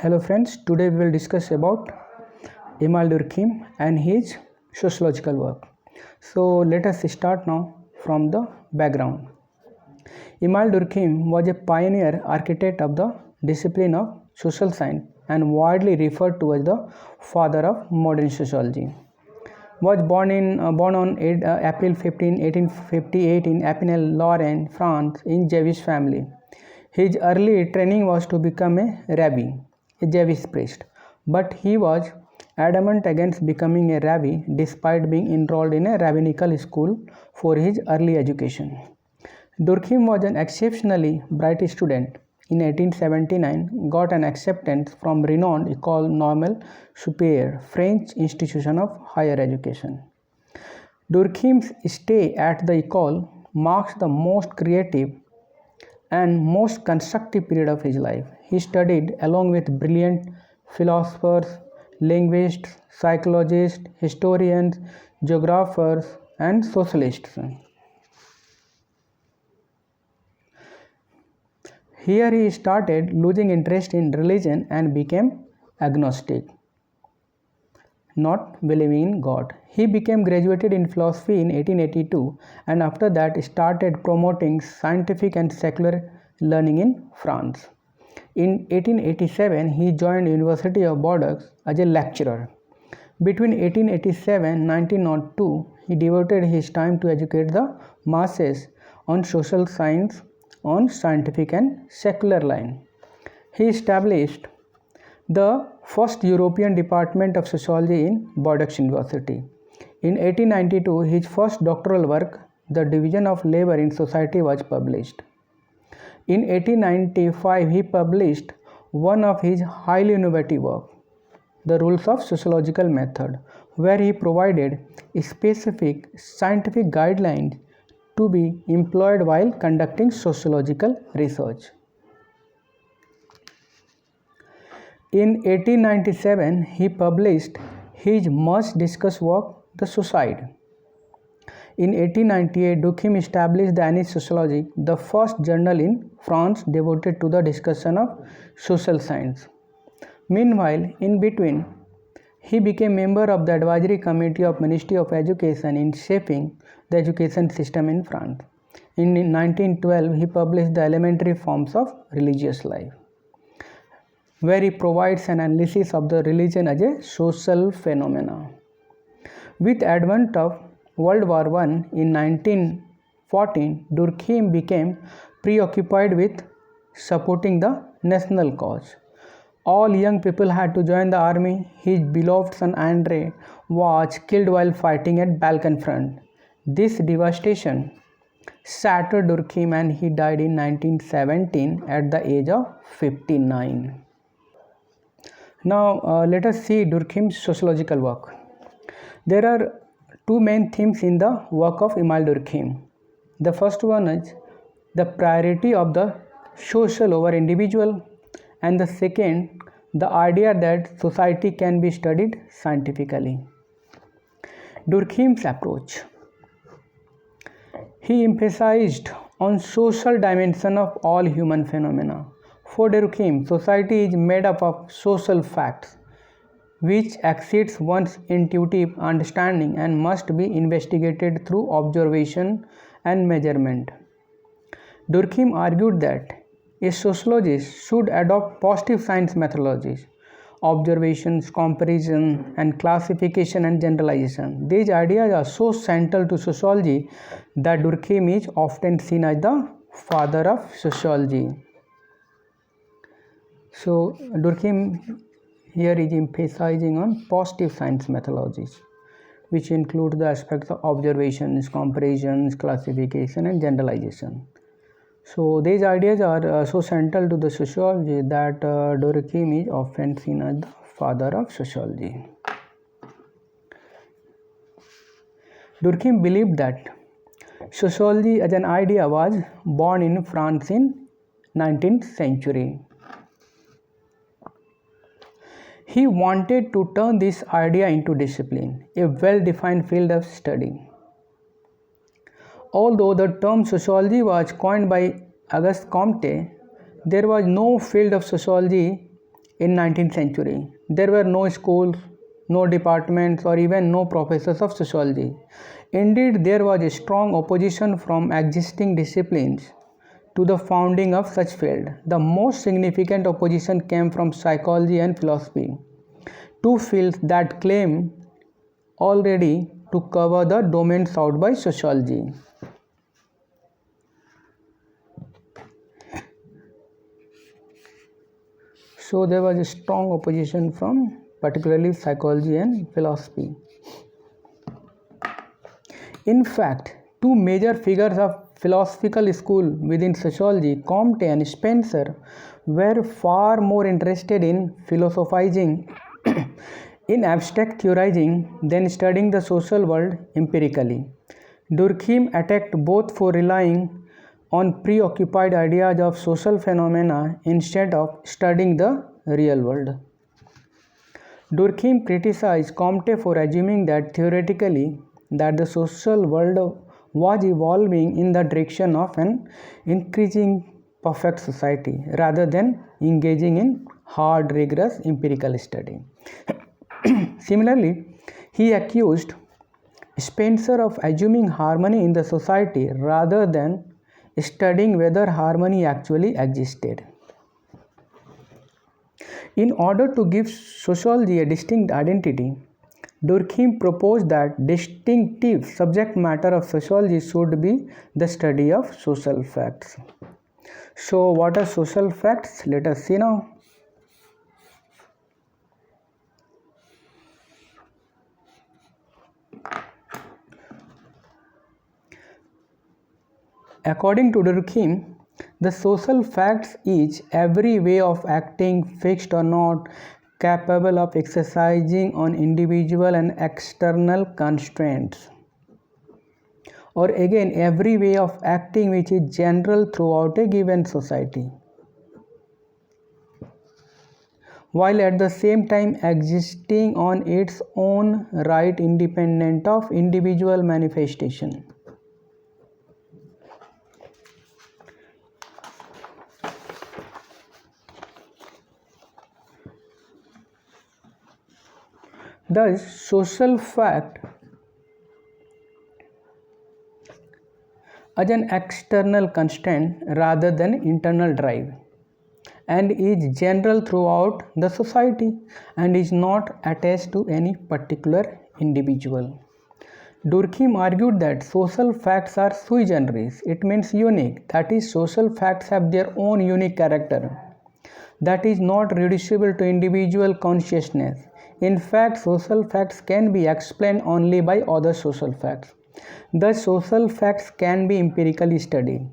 Hello friends, today we will discuss about Emile Durkheim and his sociological work. So let us start now from the background. Emile Durkheim was a pioneer architect of the discipline of social science and widely referred to as the father of modern sociology. Was born on April 15, 1858 in Epinal, Lorraine, France, in Jewish family. His early training was to become a rabbi, a Jewish priest, but he was adamant against becoming a rabbi despite being enrolled in a rabbinical school for his early education. Durkheim was an exceptionally bright student. In 1879, got an acceptance from renowned École Normale Supérieure, French institution of higher education. Durkheim's stay at the École marks the most creative and most constructive period of his life. He studied along with brilliant philosophers, linguists, psychologists, historians, geographers, and socialists. Here he started losing interest in religion and became agnostic, not believing in God. He became graduated in philosophy in 1882 and after that started promoting scientific and secular learning in France. In 1887, he joined University of Bordeaux as a lecturer. Between 1887 and 1902, he devoted his time to educate the masses on social science on scientific and secular line. He established the first European department of sociology in Bordeaux University. In 1892, his first doctoral work, The Division of Labor in Society, was published. In 1895, he published one of his highly innovative work, The Rules of Sociological Method, where he provided specific scientific guidelines to be employed while conducting sociological research. In 1897, he published his much discussed work, The Suicide. In 1898, Durkheim established the Année Sociologique, the first journal in France devoted to the discussion of social science. Meanwhile, in between, he became member of the advisory committee of Ministry of Education in shaping the education system in France. In 1912, he published The Elementary Forms of Religious Life, where he provides an analysis of the religion as a social phenomena. With advent of World War I in 1914, Durkheim became preoccupied with supporting the national cause. All young people had to join the army. His beloved son André was killed while fighting at Balkan Front. This devastation shattered Durkheim and he died in 1917 at the age of 59. Now let us see Durkheim's sociological work. There are two main themes in the work of Emile Durkheim. The first one is the priority of the social over individual, and the second, the idea that society can be studied scientifically. Durkheim's approach. He emphasized on social dimension of all human phenomena. For Durkheim, society is made up of social facts which exceeds one's intuitive understanding and must be investigated through observation and measurement. Durkheim argued that a sociologist should adopt positive science methodologies, observations, comparison, and classification and generalization. These ideas are so central to sociology that Durkheim is often seen as the father of sociology. So Durkheim here is emphasizing on positive science methodologies, which include the aspects of observations, comparisons, classification, and generalization. So these ideas are so central to the sociology that Durkheim is often seen as the father of sociology. Durkheim believed that sociology as an idea was born in France in 19th century. He wanted to turn this idea into discipline, a well-defined field of study. Although the term sociology was coined by Auguste Comte, there was no field of sociology in 19th century. There were no schools, no departments, or even no professors of sociology. Indeed, there was a strong opposition from existing disciplines to the founding of such field. The most significant opposition came from psychology and philosophy, two fields that claim already to cover the domain sought by sociology. So there was a strong opposition from particularly psychology and philosophy. In fact, two major figures of philosophical school within sociology, Comte and Spencer, were far more interested in philosophizing, in abstract theorizing, than studying the social world empirically. Durkheim attacked both for relying on preoccupied ideas of social phenomena instead of studying the real world. Durkheim criticized Comte for assuming that theoretically that the social world was evolving in the direction of an increasing perfect society rather than engaging in hard, rigorous empirical study. Similarly, he accused Spencer of assuming harmony in the society rather than studying whether harmony actually existed. In order to give sociology a distinct identity, Durkheim proposed that distinctive subject matter of sociology should be the study of social facts. So, what are social facts? Let us see now. According to Durkheim, the social facts is every way of acting, fixed or not, capable of exercising on individual and external constraints. Or again, every way of acting which is general throughout a given society, while at the same time existing on its own right independent of individual manifestation. Thus, social fact as an external constraint rather than internal drive, and is general throughout the society and is not attached to any particular individual. Durkheim argued that social facts are sui generis, it means unique, that is, social facts have their own unique character that is not reducible to individual consciousness. In fact, social facts can be explained only by other social facts. Thus, social facts can be empirically studied,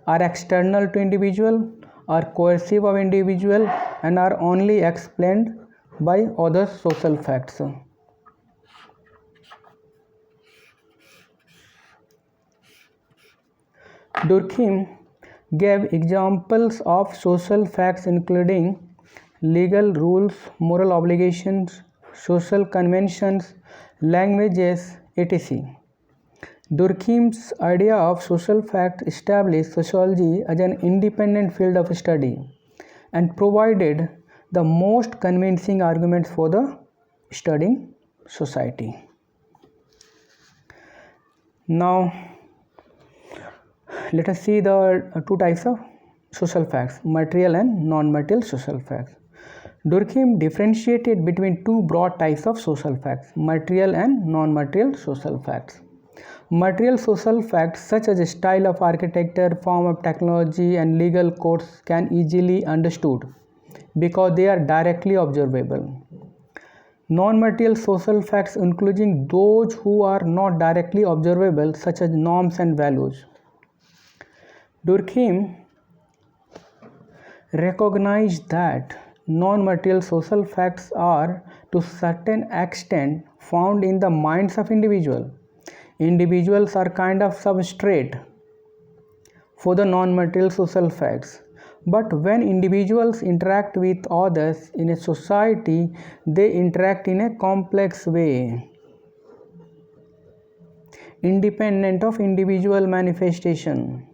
are external to individual, are coercive of individual, and are only explained by other social facts. Durkheim gave examples of social facts including legal rules, moral obligations, social conventions, languages, etc. Durkheim's idea of social fact established sociology as an independent field of study and provided the most convincing arguments for the studying society. Now, let us see the two types of social facts, material and non-material social facts. Durkheim differentiated between two broad types of social facts, material and non-material social facts. Material social facts such as style of architecture, form of technology, and legal codes can easily understood because they are directly observable. Non-material social facts including those who are not directly observable such as norms and values. Durkheim recognized that non-material social facts are to certain extent found in the minds of individuals. Individuals are kind of substrate for the non-material social facts. But when individuals interact with others in a society, they interact in a complex way, independent of individual manifestation.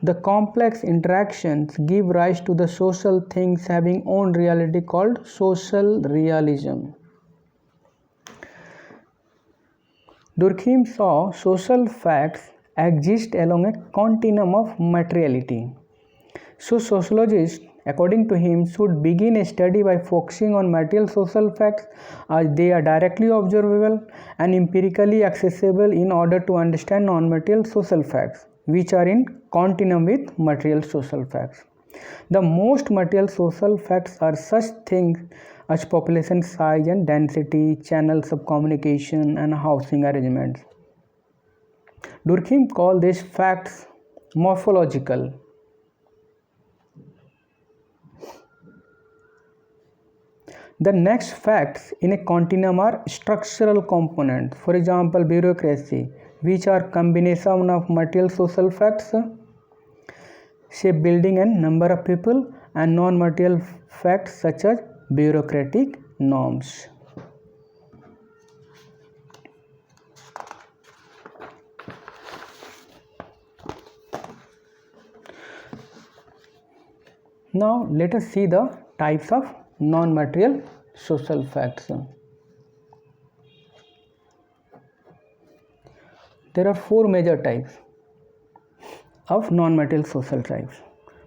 The complex interactions give rise to the social things having own reality called social realism. Durkheim saw social facts exist along a continuum of materiality. So sociologists, according to him, should begin a study by focusing on material social facts as they are directly observable and empirically accessible in order to understand non-material social facts, which are in continuum with material social facts. The most material social facts are such things as population size and density, channels of communication, and housing arrangements. Durkheim called these facts morphological. The next facts in a continuum are structural components, for example, bureaucracy, which are combination of material social facts, say building and number of people, and non-material facts such as bureaucratic norms. Now let us see the types of non-material social facts. There are four major types of non-material social types.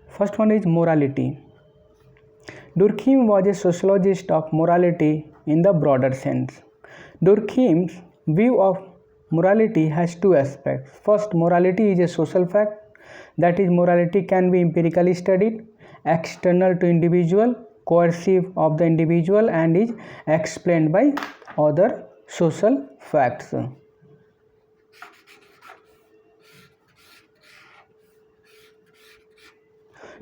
First one is morality. Durkheim was a sociologist of morality in the broader sense. Durkheim's view of morality has two aspects. First, morality is a social fact, that is, morality can be empirically studied, external to individual, coercive of the individual, and is explained by other social facts.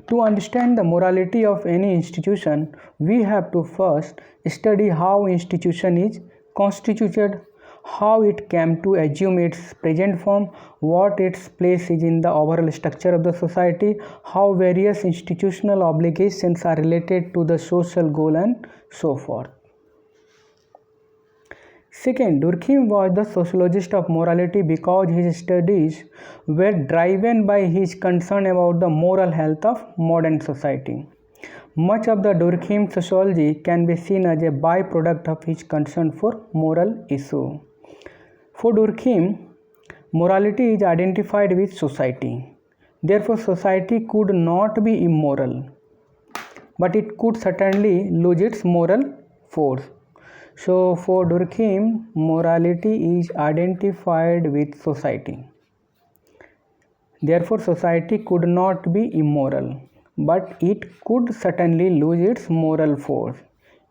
To understand the morality of any institution, we have to first study how institution is constituted, how it came to assume its present form, what its place is in the overall structure of the society, how various institutional obligations are related to the social goal, and so forth. Second, Durkheim was the sociologist of morality because his studies were driven by his concern about the moral health of modern society. Much of the Durkheim sociology can be seen as a byproduct of his concern for moral issue. For Durkheim, morality is identified with society. Therefore, society could not be immoral, but it could certainly lose its moral force. So, for Durkheim, morality is identified with society. Therefore, society could not be immoral, but it could certainly lose its moral force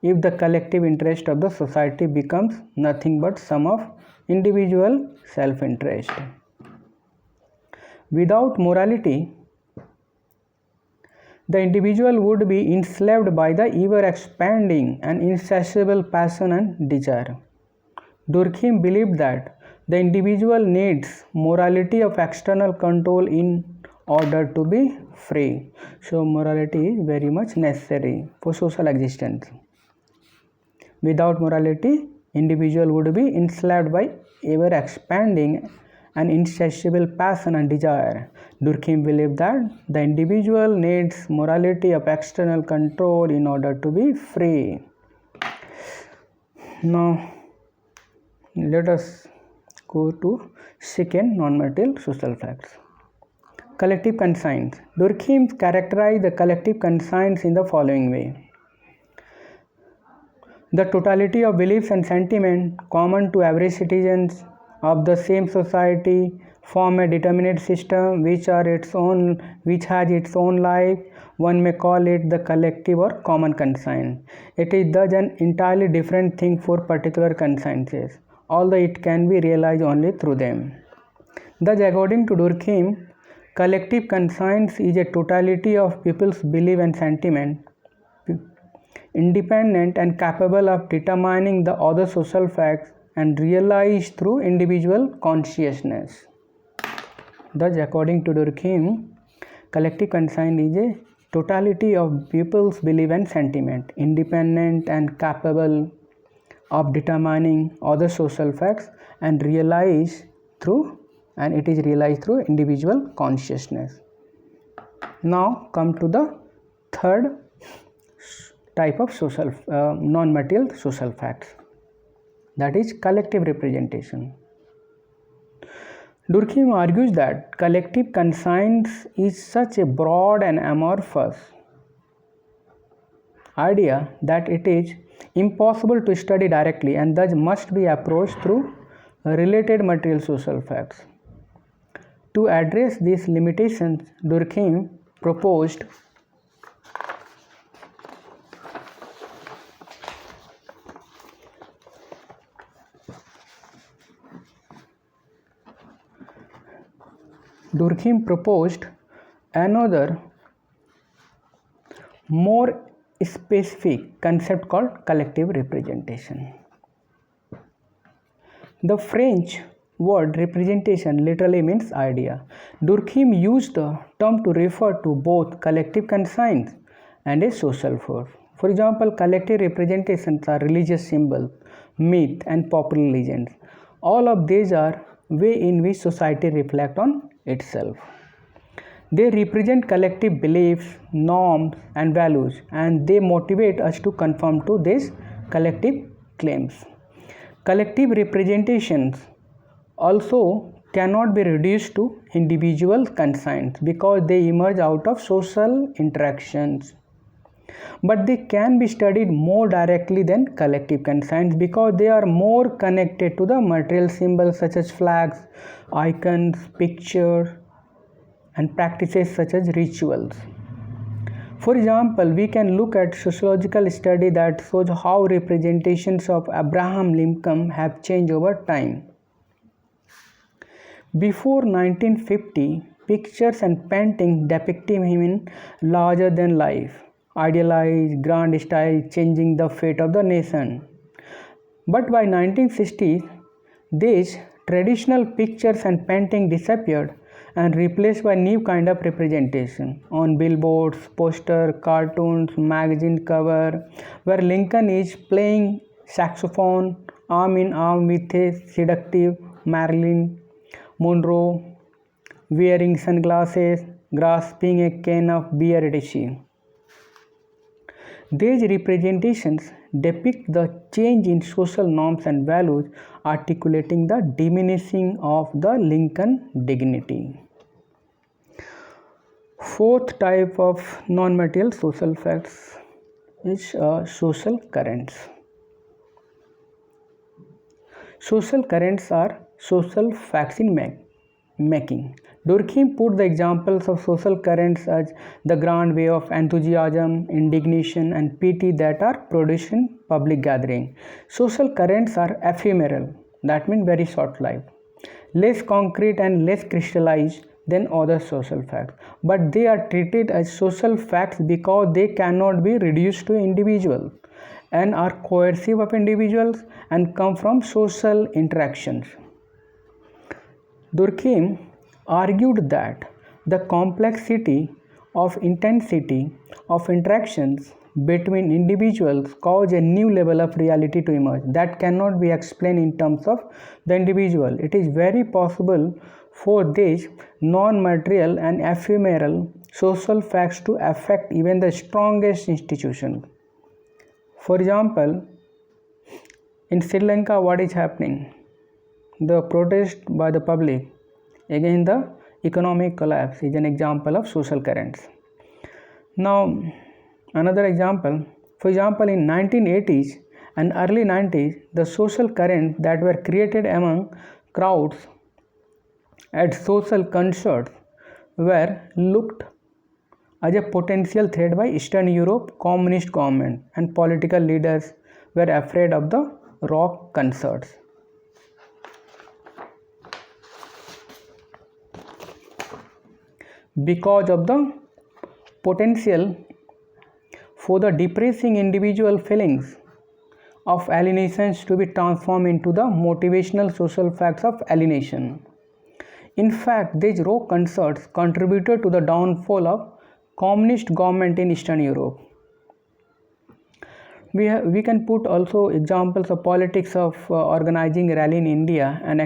if the collective interest of the society becomes nothing but sum of individual self-interest. Without morality, the individual would be enslaved by the ever-expanding and insatiable passion and desire. Durkheim believed that the individual needs morality of external control in order to be free. So, morality is very much necessary for social existence. Without morality, individual would be enslaved by ever-expanding and insatiable passion and desire. Durkheim believed that the individual needs morality of external control in order to be free. Now, let us go to second non-material social facts. Collective conscience. Durkheim characterized the collective conscience in the following way. The totality of beliefs and sentiments common to every citizens of the same society form a determinate system which has its own life. One may call it the collective or common conscience. It is thus an entirely different thing for particular consciences, although it can be realized only through them. Thus, according to Durkheim, collective conscience is a totality of people's belief and sentiment, independent and capable of determining the other social facts and realized through individual consciousness. Thus, according to Durkheim, collective conscience is a totality of people's belief and sentiment, independent and capable of determining other social facts and it is realized through individual consciousness. Now come to the third type of social non-material social facts, that is collective representation. Durkheim argues that collective conscience is such a broad and amorphous idea that it is impossible to study directly and thus must be approached through related material social facts. To address these limitations, Durkheim proposed another more specific concept called collective representation. The French word representation literally means idea. Durkheim used the term to refer to both collective conscience and a social force. For example, collective representations are religious symbols, myth, and popular legends. All of these are way in which society reflects on itself. They represent collective beliefs, norms, and values, and they motivate us to conform to these collective claims. Collective representations also cannot be reduced to individual conscience because they emerge out of social interactions. But they can be studied more directly than collective conscience because they are more connected to the material symbols such as flags, icons, pictures, and practices such as rituals. For example, we can look at sociological study that shows how representations of Abraham Lincoln have changed over time. Before 1950, pictures and paintings depicting him in larger than life, idealized, grand style, changing the fate of the nation. But by 1960s, these traditional pictures and paintings disappeared and replaced by new kind of representation on billboards, poster, cartoons, magazine cover, where Lincoln is playing saxophone arm in arm with a seductive Marilyn Monroe, wearing sunglasses, grasping a can of beer at a sea. These representations depict the change in social norms and values, articulating the diminishing of the Lincoln dignity. Fourth type of non-material social facts is social currents. Social currents are social facts in making. Durkheim put the examples of social currents as the grand wave of enthusiasm, indignation, and pity that are produced in public gathering. Social currents are ephemeral, that means very short-lived, less concrete and less crystallized than other social facts, but they are treated as social facts because they cannot be reduced to individuals and are coercive of individuals and come from social interactions. Durkheim argued that the complexity of intensity of interactions between individuals cause a new level of reality to emerge that cannot be explained in terms of the individual. It is very possible for these non-material and ephemeral social facts to affect even the strongest institutions. For example, in Sri Lanka, what is happening? The protest by the public against the economic collapse is an example of social currents. Now, another example, for example, in 1980s and early 90s, the social currents that were created among crowds at social concerts were looked as a potential threat by Eastern Europe communist government, and political leaders were afraid of the rock concerts. Because of the potential for the depressing individual feelings of alienations to be transformed into the motivational social facts of alienation. In fact, these rock concerts contributed to the downfall of communist government in Eastern Europe. We can put also examples of politics of organizing rally in India, and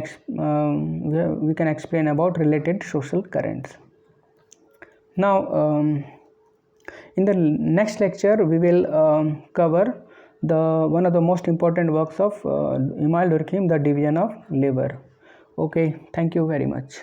we can explain about related social currents. Now, in the next lecture, we will cover one of the most important works of Emile Durkheim, the division of labor. Okay, thank you very much.